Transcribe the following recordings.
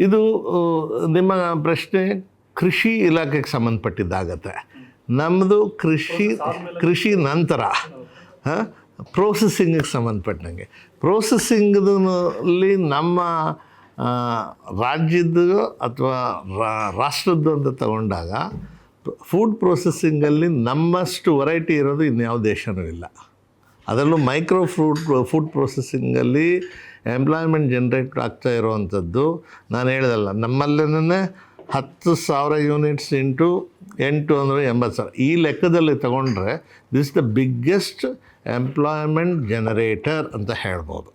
ಇದು ನಿಮ್ಮ ಪ್ರಶ್ನೆ ಕೃಷಿ ಇಲಾಖೆಗೆ ಸಂಬಂಧಪಟ್ಟಿದ್ದಾಗತ್ತೆ. ನಮ್ಮದು ಕೃಷಿ ನಂತರ ಪ್ರೋಸೆಸ್ಸಿಂಗಿಗೆ ಸಂಬಂಧಪಟ್ಟಂಗೆ. ಪ್ರೋಸೆಸ್ಸಿಂಗಲ್ಲಿ ನಮ್ಮ ರಾಜ್ಯದ್ದು ಅಥವಾ ರಾಷ್ಟ್ರದ್ದು ಅಂತ ತಗೊಂಡಾಗ ಫುಡ್ ಪ್ರೊಸೆಸ್ಸಿಂಗಲ್ಲಿ ನಮ್ಮಷ್ಟು ವೆರೈಟಿ ಇರೋದು ಇನ್ಯಾವ ದೇಶವೂ ಇಲ್ಲ. ಅದರಲ್ಲೂ ಮೈಕ್ರೋ ಫುಡ್ ಪ್ರೊಸೆಸ್ಸಿಂಗಲ್ಲಿ ಎಂಪ್ಲಾಯ್ಮೆಂಟ್ ಜನ್ರೇಟ್ ಆಗ್ತಾ ಇರೋವಂಥದ್ದು ನಾನು ಹೇಳ್ದಲ್ಲ, ನಮ್ಮಲ್ಲೇ 10,000 ಯೂನಿಟ್ಸ್ ಇಂಟು 8 ಅಂದರೆ 80,000. ಈ ಲೆಕ್ಕದಲ್ಲಿ ತಗೊಂಡ್ರೆ this the biggest employment generator ಅಂತ ಹೇಳ್ಬೋದು.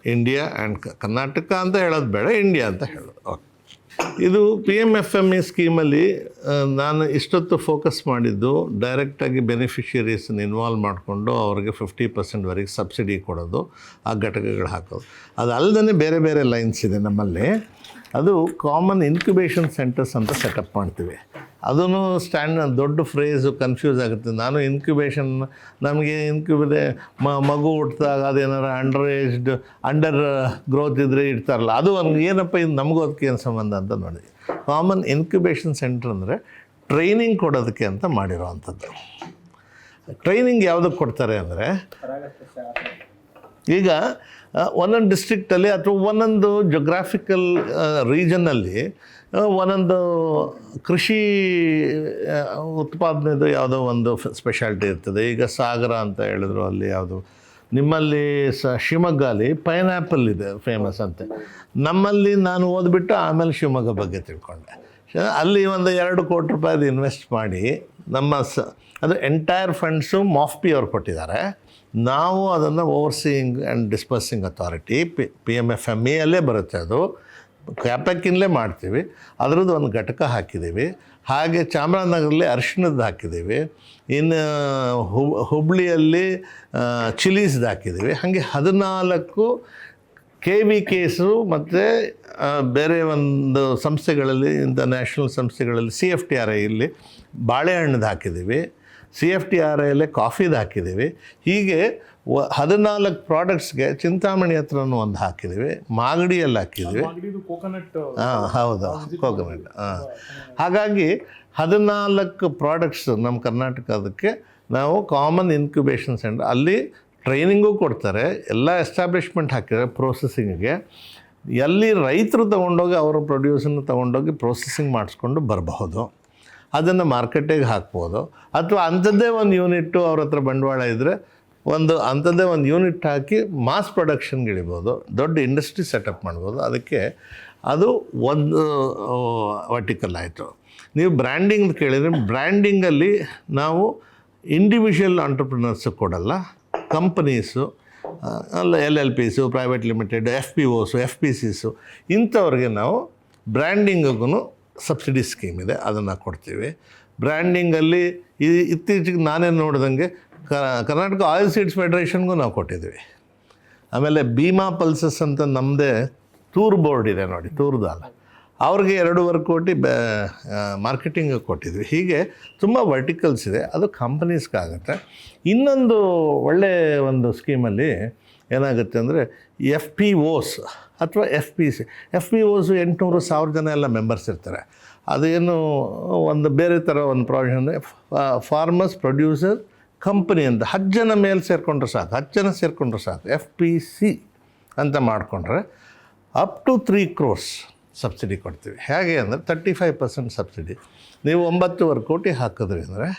ಇಂಡಿಯಾ ಆ್ಯಂಡ್ ಕರ್ನಾಟಕ ಅಂತ ಹೇಳೋದು ಬೇಡ, ಇಂಡಿಯಾ ಅಂತ ಹೇಳೋದು. ಓಕೆ, ಇದು PMFME ಸ್ಕೀಮಲ್ಲಿ ನಾನು ಇಷ್ಟೊತ್ತು ಫೋಕಸ್ ಮಾಡಿದ್ದು ಡೈರೆಕ್ಟಾಗಿ ಬೆನಿಫಿಷರೀಸನ್ನ ಇನ್ವಾಲ್ವ್ ಮಾಡಿಕೊಂಡು ಅವ್ರಿಗೆ 50%ವರೆಗೆ ಸಬ್ಸಿಡಿ ಕೊಡೋದು, ಆ ಘಟಕಗಳು ಹಾಕೋದು. ಅದು ಅಲ್ಲದೇ ಬೇರೆ ಬೇರೆ ಲೈನ್ಸ್ ಇದೆ ನಮ್ಮಲ್ಲಿ. ಅದು ಕಾಮನ್ ಇನ್ಕ್ಯುಬೇಷನ್ ಸೆಂಟರ್ಸ್ ಅಂತ ಸೆಟಪ್ ಮಾಡ್ತೀವಿ. ಅದೂ ದೊಡ್ಡ ಫ್ರೇಸು ಕನ್ಫ್ಯೂಸ್ ಆಗುತ್ತೆ. ನಾನು ಇನ್ಕ್ಯುಬೇಷನ್, ನಮಗೆ ಮಗು ಹುಟ್ಟಿದಾಗ ಅದೇನಾರು ಅಂಡರ್ ಗ್ರೋತ್ ಇದ್ದರೆ ಇಡ್ತಾರಲ್ಲ, ಅದು ಅವ್ನಿಗೆ ಏನಪ್ಪ ಇದು ನಮಗೂ ಅದಕ್ಕೆ ಏನು ಸಂಬಂಧ ಅಂತ ನೋಡಿದ್ವಿ. ಕಾಮನ್ ಇನ್ಕ್ಯುಬೇಷನ್ ಸೆಂಟರ್ ಅಂದರೆ ಟ್ರೈನಿಂಗ್ ಕೊಡೋದಕ್ಕೆ ಅಂತ ಮಾಡಿರೋವಂಥದ್ದು. ಟ್ರೈನಿಂಗ್ ಯಾವುದಕ್ಕೆ ಕೊಡ್ತಾರೆ ಅಂದರೆ, ಈಗ ಒಂದೊಂದು ಡಿಸ್ಟ್ರಿಕ್ಟಲ್ಲಿ ಅಥವಾ ಒಂದೊಂದು ಜೊಗ್ರಾಫಿಕಲ್ ರೀಜನ್ನಲ್ಲಿ ಒಂದೊಂದು ಕೃಷಿ ಉತ್ಪಾದನೆದು ಯಾವುದೋ ಒಂದು ಸ್ಪೆಷಾಲಿಟಿ ಇರ್ತದೆ. ಈಗ ಸಾಗರ ಅಂತ ಹೇಳಿದ್ರು, ಅಲ್ಲಿ ಯಾವುದು ನಿಮ್ಮಲ್ಲಿ ಶಿವಮೊಗ್ಗಲ್ಲಿ ಪೈನಾಪಲ್ ಇದೆ ಫೇಮಸ್ ಅಂತೆ. ನಮ್ಮಲ್ಲಿ ನಾನು ಓದ್ಬಿಟ್ಟು ಆಮೇಲೆ ಶಿವಮೊಗ್ಗ ಬಗ್ಗೆ ತಿಳ್ಕೊಂಡೆ. ಅಲ್ಲಿ ಒಂದು 2 ಕೋಟಿ ರೂಪಾಯಿದು ಇನ್ವೆಸ್ಟ್ ಮಾಡಿ ನಮ್ಮ ಅದು ಎಂಟೈರ್ ಫಂಡ್ಸು MOFPI ಅವ್ರು ಕೊಟ್ಟಿದ್ದಾರೆ. ನಾವು ಅದನ್ನು ಓವರ್ಸೀಯಿಂಗ್ ಆ್ಯಂಡ್ ಡಿಸ್ಪರ್ಸಿಂಗ್ ಅಥಾರಿಟಿ PMFME ಅಲ್ಲೇ ಬರುತ್ತೆ. ಅದು ಕ್ಯಾಪೆಕ್ಕಿನಲ್ಲೇ ಮಾಡ್ತೀವಿ. ಅದರದ್ದು ಒಂದು ಘಟಕ ಹಾಕಿದ್ದೀವಿ. ಹಾಗೆ ಚಾಮರಾಜನಗರದಲ್ಲಿ ಅರಿಶಿಣದ್ದು ಹಾಕಿದ್ದೀವಿ. ಇನ್ನು ಹುಬ್ಳಿಯಲ್ಲಿ ಚಿಲೀಸ್ದು ಹಾಕಿದ್ದೀವಿ. ಹಾಗೆ 14 KVKಸು ಮತ್ತು ಬೇರೆ ಒಂದು ಸಂಸ್ಥೆಗಳಲ್ಲಿ, ಇಂಟರ್ನ್ಯಾಷನಲ್ ಸಂಸ್ಥೆಗಳಲ್ಲಿ CFTRI ಇಲ್ಲಿ ಬಾಳೆಹಣ್ಣದು ಹಾಕಿದ್ದೀವಿ. CFTRIಯಲ್ಲೇ ಕಾಫಿದು ಹಾಕಿದ್ದೀವಿ. ಹೀಗೆ 14 ಪ್ರಾಡಕ್ಟ್ಸ್ಗೆ ಚಿಂತಾಮಣಿ ಹತ್ರನೂ ಒಂದು ಹಾಕಿದ್ದೀವಿ, ಮಾಗಡಿಯಲ್ಲಿ ಹಾಕಿದ್ದೀವಿ. ಹೌದು, ಕೋಕೋನಟ್. ಹಾಗಾಗಿ 14 ಪ್ರಾಡಕ್ಟ್ಸು ನಮ್ಮ ಕರ್ನಾಟಕದಕ್ಕೆ ನಾವು ಕಾಮನ್ ಇನ್ಕ್ಯುಬೇಷನ್ ಸೆಂಟರ್, ಅಲ್ಲಿ ಟ್ರೈನಿಂಗೂ ಕೊಡ್ತಾರೆ. ಎಲ್ಲ ಎಸ್ಟಾಬ್ಲಿಷ್ಮೆಂಟ್ ಹಾಕಿದ್ದಾರೆ ಪ್ರೋಸೆಸ್ಸಿಂಗಿಗೆ. ಎಲ್ಲಿ ರೈತರು ತೊಗೊಂಡೋಗಿ ಅವರ ಪ್ರೊಡ್ಯೂಸನ್ನು ತೊಗೊಂಡೋಗಿ ಪ್ರೋಸೆಸ್ಸಿಂಗ್ ಮಾಡಿಸ್ಕೊಂಡು ಬರಬಹುದು. ಅದನ್ನು ಮಾರ್ಕೆಟಿಗೆ ಹಾಕ್ಬೋದು. ಅಥವಾ ಅಂಥದ್ದೇ ಒಂದು ಯೂನಿಟ್ಟು ಅವ್ರ ಹತ್ರ ಬಂಡವಾಳ ಇದ್ದರೆ ಅಂಥದ್ದೇ ಒಂದು ಯೂನಿಟ್ ಹಾಕಿ ಮಾಸ್ ಪ್ರೊಡಕ್ಷನ್ಗೆ ಇಳಿಬೋದು, ದೊಡ್ಡ ಇಂಡಸ್ಟ್ರಿ ಸೆಟಪ್ ಮಾಡ್ಬೋದು. ಅದಕ್ಕೆ ಅದು ಒಂದು ವರ್ಟಿಕಲ್ ಆಯಿತು. ನೀವು ಬ್ರ್ಯಾಂಡಿಂಗ್ ಕೇಳಿದರೆ, ಬ್ರ್ಯಾಂಡಿಂಗಲ್ಲಿ ನಾವು ಇಂಡಿವಿಜುವಲ್ ಆಂಟ್ರಪ್ರಿನರ್ಸು ಕೊಡಲ್ಲ, ಕಂಪನೀಸು ಅಲ್ಲ, LLPಸು, ಪ್ರೈವೇಟ್ ಲಿಮಿಟೆಡ್, FPOಸು, FPCಸು ಇಂಥವ್ರಿಗೆ ನಾವು ಬ್ರ್ಯಾಂಡಿಂಗಿಗೂ ಸಬ್ಸಿಡಿ ಸ್ಕೀಮ್ ಇದೆ, ಅದನ್ನು ಕೊಡ್ತೀವಿ. ಬ್ರ್ಯಾಂಡಿಂಗಲ್ಲಿ ಇತ್ತೀಚೆಗೆ ನಾನೇನು ನೋಡಿದಂಗೆ ಕರ್ನಾಟಕ ಆಯಿಲ್ ಸೀಡ್ಸ್ ಫೆಡರೇಷನ್ಗೂ ನಾವು ಕೊಟ್ಟಿದ್ದೀವಿ. ಆಮೇಲೆ ಭೀಮಾ ಪಲ್ಸಸ್ ಅಂತ ನಮ್ಮದೇ ಟೂರ್ ಬೋರ್ಡ್ ಇದೆ ನೋಡಿ, ಟೂರ್ದಲ್ಲ, ಅವ್ರಿಗೆ 2.5 ಕೋಟಿ ಮಾರ್ಕೆಟಿಂಗ್ ಕೊಟ್ಟಿದ್ವಿ. ಹೀಗೆ ತುಂಬ ವರ್ಟಿಕಲ್ಸ್ ಇದೆ, ಅದು ಕಂಪನೀಸ್ಗಾಗುತ್ತೆ. ಇನ್ನೊಂದು ಒಳ್ಳೆಯ ಒಂದು ಸ್ಕೀಮಲ್ಲಿ ಏನಾಗುತ್ತೆ ಅಂದರೆ FPOs ಅಥವಾ FPC. FPOಸು 800,000 ಜನ ಎಲ್ಲ ಮೆಂಬರ್ಸ್ ಇರ್ತಾರೆ. ಅದೇನು ಒಂದು ಬೇರೆ ಥರ ಒಂದು ಪ್ರಾವಿಷನ್, ಫಾರ್ಮರ್ಸ್ ಪ್ರೊಡ್ಯೂಸರ್ ಕಂಪನಿ ಅಂತ 10 ಜನ ಮೇಲೆ ಸೇರಿಕೊಂಡ್ರೆ ಸಾಕು, 10 ಜನ ಸೇರಿಕೊಂಡ್ರೆ ಸಾಕು. FPC ಅಂತ ಮಾಡಿಕೊಂಡ್ರೆ ಅಪ್ ಟು 3 crores ಸಬ್ಸಿಡಿ ಕೊಡ್ತೀವಿ. ಹೇಗೆ ಅಂದರೆ 35% ಸಬ್ಸಿಡಿ. ನೀವು 9.5 ಕೋಟಿ ಹಾಕಿದ್ರಿ ಅಂದರೆ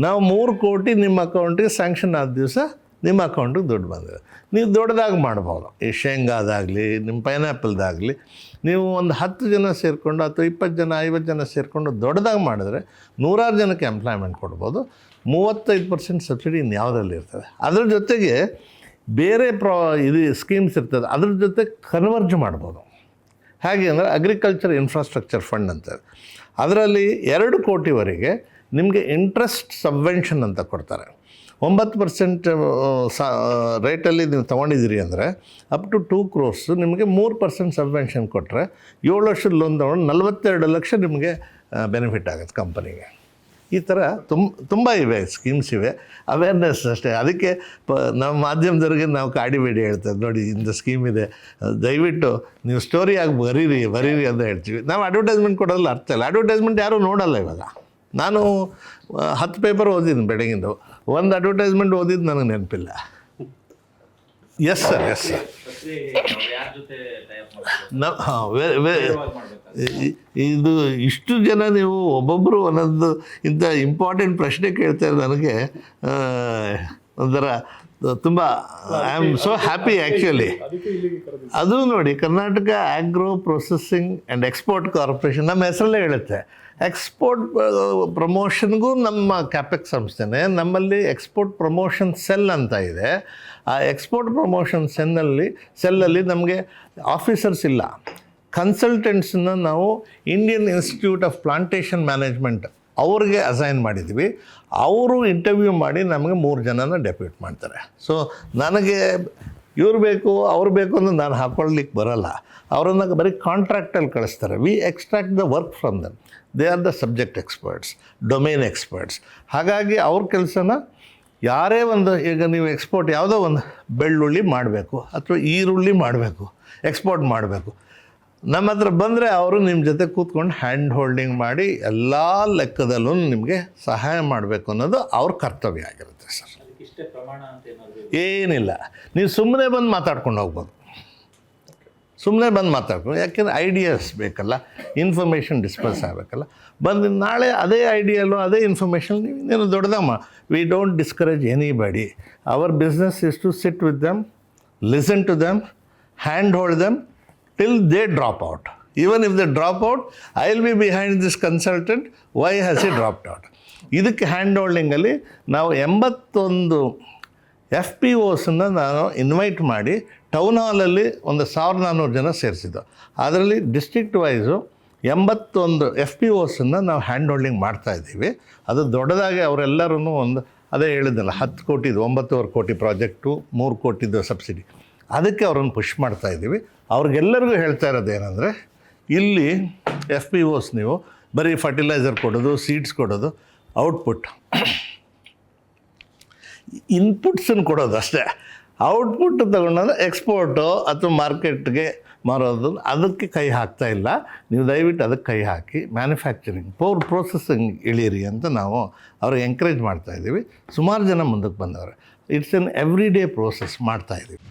ನಾವು 3 ಕೋಟಿ ನಿಮ್ಮ ಅಕೌಂಟಿಗೆ ಸ್ಯಾಂಕ್ಷನ್ ಆದ ದಿವಸ ನಿಮ್ಮ ಅಕೌಂಟಿಗೆ ದುಡ್ಡು ಬಂದಿದೆ. ನೀವು ದೊಡ್ಡದಾಗಿ ಮಾಡ್ಬೋದು. ಈ ಶೇಂಗಾದಾಗಲಿ, ನಿಮ್ಮ ಪೈನಾಪಲ್ದಾಗಲಿ ನೀವು ಒಂದು 10 ಜನ ಸೇರಿಕೊಂಡು ಅಥವಾ 20 ಜನ 50 ಜನ ಸೇರಿಕೊಂಡು ದೊಡ್ಡದಾಗಿ ಮಾಡಿದ್ರೆ 100 ಜನಕ್ಕೆ ಎಂಪ್ಲಾಯ್ಮೆಂಟ್ ಕೊಡ್ಬೋದು. 35% ಸಬ್ಸಿಡಿ ಇನ್ಯಾವುದರಲ್ಲಿ ಇರ್ತದೆ. ಅದ್ರ ಜೊತೆಗೆ ಬೇರೆ ಇದು ಸ್ಕೀಮ್ಸ್ ಇರ್ತದೆ, ಅದ್ರ ಜೊತೆ ಕನ್ವರ್ಜ್ ಮಾಡ್ಬೋದು. ಹೇಗೆ ಅಂದರೆ ಅಗ್ರಿಕಲ್ಚರ್ ಇನ್ಫ್ರಾಸ್ಟ್ರಕ್ಚರ್ ಫಂಡ್ ಅಂತ, ಅದರಲ್ಲಿ 2 ಕೋಟಿವರೆಗೆ ನಿಮಗೆ ಇಂಟ್ರೆಸ್ಟ್ ಸಬ್ವೆನ್ಷನ್ ಅಂತ ಕೊಡ್ತಾರೆ. 9% ರೇಟಲ್ಲಿ ನೀವು ತೊಗೊಂಡಿದ್ದೀರಿ ಅಂದರೆ ಅಪ್ ಟು 2 crores ನಿಮಗೆ 3% ಸಬ್ವೆನ್ಷನ್ ಕೊಟ್ಟರೆ 7 ವರ್ಷದ ಲೋನ್ ತೊಗೊಂಡು 42 ಲಕ್ಷ ನಿಮಗೆ ಬೆನಿಫಿಟ್ ಆಗುತ್ತೆ ಕಂಪನಿಗೆ. ಈ ಥರ ತುಂಬ ಇವೆ ಸ್ಕೀಮ್ಸ್ ಇವೆ, ಅವೇರ್ನೆಸ್ ಅಷ್ಟೇ. ಅದಕ್ಕೆ ನಮ್ಮ ಮಾಧ್ಯಮದವ್ರಿಗೆ ನಾವು ಕಾಡಿಬೇಡಿ ಹೇಳ್ತೇವೆ, ನೋಡಿ ಇಂಥ ಸ್ಕೀಮ್ ಇದೆ, ದಯವಿಟ್ಟು ನೀವು ಸ್ಟೋರಿಯಾಗಿ ಬರೀರಿ ಅಂತ ಹೇಳ್ತೀವಿ. ನಾವು ಅಡ್ವರ್ಟೈಸ್ಮೆಂಟ್ ಕೊಡೋಲ್ಲ, ಅರ್ಥ ಇಲ್ಲ. ಅಡ್ವರ್ಟೈಸ್ಮೆಂಟ್ ಯಾರೂ ನೋಡಲ್ಲ ಇವಾಗ. ನಾನು 10 ಪೇಪರ್ ಓದಿದ್ದೀನಿ ಬೆಳಗಿಂದು, ಒಂದು ಅಡ್ವರ್ಟೈಸ್ಮೆಂಟ್ ಓದಿದ್ದು ನನಗೆ ನೆನಪಿಲ್ಲ. Yes sir. ಇದು ಇಷ್ಟು ಜನ ನೀವು ಒಬ್ಬೊಬ್ಬರು ಒಂದೊಂದು ಇಂಥ ಇಂಪಾರ್ಟೆಂಟ್ ಪ್ರಶ್ನೆ ಕೇಳ್ತಾರೆ, ನನಗೆ ಒಂಥರ ತುಂಬ I am so happy actually. ಅದು ನೋಡಿ, Karnataka agro processing and export corporation ನಮ್ಮ ಹೆಸರಲ್ಲೇ ಹೇಳುತ್ತೆ. ಎಕ್ಸ್ಪೋರ್ಟ್ ಪ್ರಮೋಷನ್ಗೂ ನಮ್ಮ ಕ್ಯಾಪೆಕ್ಸ್ ಸಂಸ್ಥೆನೇ. ನಮ್ಮಲ್ಲಿ ಎಕ್ಸ್ಪೋರ್ಟ್ ಪ್ರಮೋಷನ್ ಸೆಲ್ ಅಂತ ಇದೆ. ಆ ಎಕ್ಸ್ಪೋರ್ಟ್ ಪ್ರಮೋಷನ್ ಸೆಲ್ಲಲ್ಲಿ ನಮಗೆ ಆಫೀಸರ್ಸ್ ಇಲ್ಲ, ಕನ್ಸಲ್ಟೆಂಟ್ಸನ್ನ ನಾವು Indian institute of plantation management ಅವ್ರಿಗೆ ಅಸೈನ್ ಮಾಡಿದ್ವಿ. ಅವರು ಇಂಟರ್ವ್ಯೂ ಮಾಡಿ ನಮಗೆ 3 ಜನನ ಡೆಪ್ಯೂಟ್ ಮಾಡ್ತಾರೆ. ಸೊ ನನಗೆ ಇವ್ರು ಬೇಕು ಅವ್ರು ಬೇಕು ಅಂತ ನಾನು ಹಾಕ್ಕೊಳ್ಳಿಕ್ಕೆ ಬರೋಲ್ಲ. ಅವರನ್ನು ಬರೀ ಕಾಂಟ್ರಾಕ್ಟಲ್ಲಿ ಕಳಿಸ್ತಾರೆ. We extract the work from them. They are the subject experts, domain experts. ಹಾಗಾಗಿ ಅವ್ರ ಕೆಲಸನ ಯಾರೇ ಒಂದು, ಈಗ ನೀವು ಎಕ್ಸ್ಪೋರ್ಟ್ ಯಾವುದೋ ಒಂದು ಬೆಳ್ಳುಳ್ಳಿ ಮಾಡಬೇಕು ಅಥವಾ ಈರುಳ್ಳಿ ಮಾಡಬೇಕು, ಎಕ್ಸ್ಪೋರ್ಟ್ ಮಾಡಬೇಕು, ನಮ್ಮ ಹತ್ರ ಬಂದರೆ ಅವರು ನಿಮ್ಮ ಜೊತೆ ಕೂತ್ಕೊಂಡು ಹ್ಯಾಂಡ್ ಹೋಲ್ಡಿಂಗ್ ಮಾಡಿ ಎಲ್ಲ ಲೆಕ್ಕದಲ್ಲೂ ನಿಮಗೆ ಸಹಾಯ ಮಾಡಬೇಕು ಅನ್ನೋದು ಅವ್ರ ಕರ್ತವ್ಯ ಆಗಿರುತ್ತೆ ಸರ್. ಏನಿಲ್ಲ, ನೀವು ಸುಮ್ಮನೆ ಬಂದು ಮಾತಾಡ್ಕೊಂಡು ಹೋಗ್ಬೋದು, ಸುಮ್ಮನೆ ಬಂದು ಮಾತಾಡ್ಕೊಂಡು. ಯಾಕೆಂದರೆ ಐಡಿಯಾಸ್ ಬೇಕಲ್ಲ, ಇನ್ಫಾರ್ಮೇಷನ್ ಡಿಸ್ಪರ್ಸ್ ಆಗಬೇಕಲ್ಲ. ಬಂದು ನಾಳೆ ಅದೇ ಐಡಿಯಲ್ಲೋ ಅದೇ ಇನ್ಫಾರ್ಮೇಷನ್ ನೀನು ದೊಡ್ಡದಮ್ಮ. We don't discourage anybody. Our business is to sit with them, listen to them, hand hold them till they drop out. Even if they drop out, I will be behind this consultant. Why has he dropped out? ಇದಕ್ಕೆ hand ಹೋಲ್ಡಿಂಗಲ್ಲಿ ನಾವು 81 FPOಸನ್ನು ನಾನು invite ಮಾಡಿ town ಹಾಲಲ್ಲಿ ಒಂದು 1400 ಜನ ಸೇರಿಸಿದ್ದು. ಅದರಲ್ಲಿ district wise 81 FPOಸನ್ನು ನಾವು hand holding ಮಾಡ್ತಾಯಿದ್ದೀವಿ. ಅದು ದೊಡ್ಡದಾಗಿ ಅವರೆಲ್ಲರೂ ಒಂದು, ಅದೇ ಹೇಳಿದ್ನಲ್ಲ, 10 ಕೋಟಿದು 9.5 ಕೋಟಿ ಪ್ರಾಜೆಕ್ಟು, 3 ಕೋಟಿದು ಸಬ್ಸಿಡಿ, ಅದಕ್ಕೆ ಅವರನ್ನು ಪುಷ್ ಮಾಡ್ತಾಯಿದ್ದೀವಿ. ಅವ್ರಿಗೆಲ್ಲರಿಗೂ ಹೇಳ್ತಾ ಇರೋದು ಏನಂದರೆ, ಇಲ್ಲಿ FPOs ನೀವು ಬರೀ ಫರ್ಟಿಲೈಸರ್ ಕೊಡೋದು, ಸೀಡ್ಸ್ ಕೊಡೋದು, ಔಟ್ಪುಟ್ ಇನ್ಪುಟ್ಸನ್ನು ಕೊಡೋದು ಅಷ್ಟೇ. ಔಟ್ಪುಟ್ ತೊಗೊಂಡಾಗ ಎಕ್ಸ್ಪೋರ್ಟು ಅಥವಾ ಮಾರ್ಕೆಟ್ಗೆ ಮಾರೋದು ಅದಕ್ಕೆ ಕೈ ಹಾಕ್ತಾ ಇಲ್ಲ. ನೀವು ದಯವಿಟ್ಟು ಅದಕ್ಕೆ ಕೈ ಹಾಕಿ ಮ್ಯಾನುಫ್ಯಾಕ್ಚರಿಂಗ್ ಪ್ರೊಸೆಸಿಂಗ್ ಇಳೀರಿ ಅಂತ ನಾವು ಅವ್ರಿಗೆ ಎಂಕರೇಜ್ ಮಾಡ್ತಾಯಿದ್ದೀವಿ. ಸುಮಾರು ಜನ ಮುಂದಕ್ಕೆ ಬಂದವರು. It's an every day process ಮಾಡ್ತಾಯಿದ್ದೀವಿ.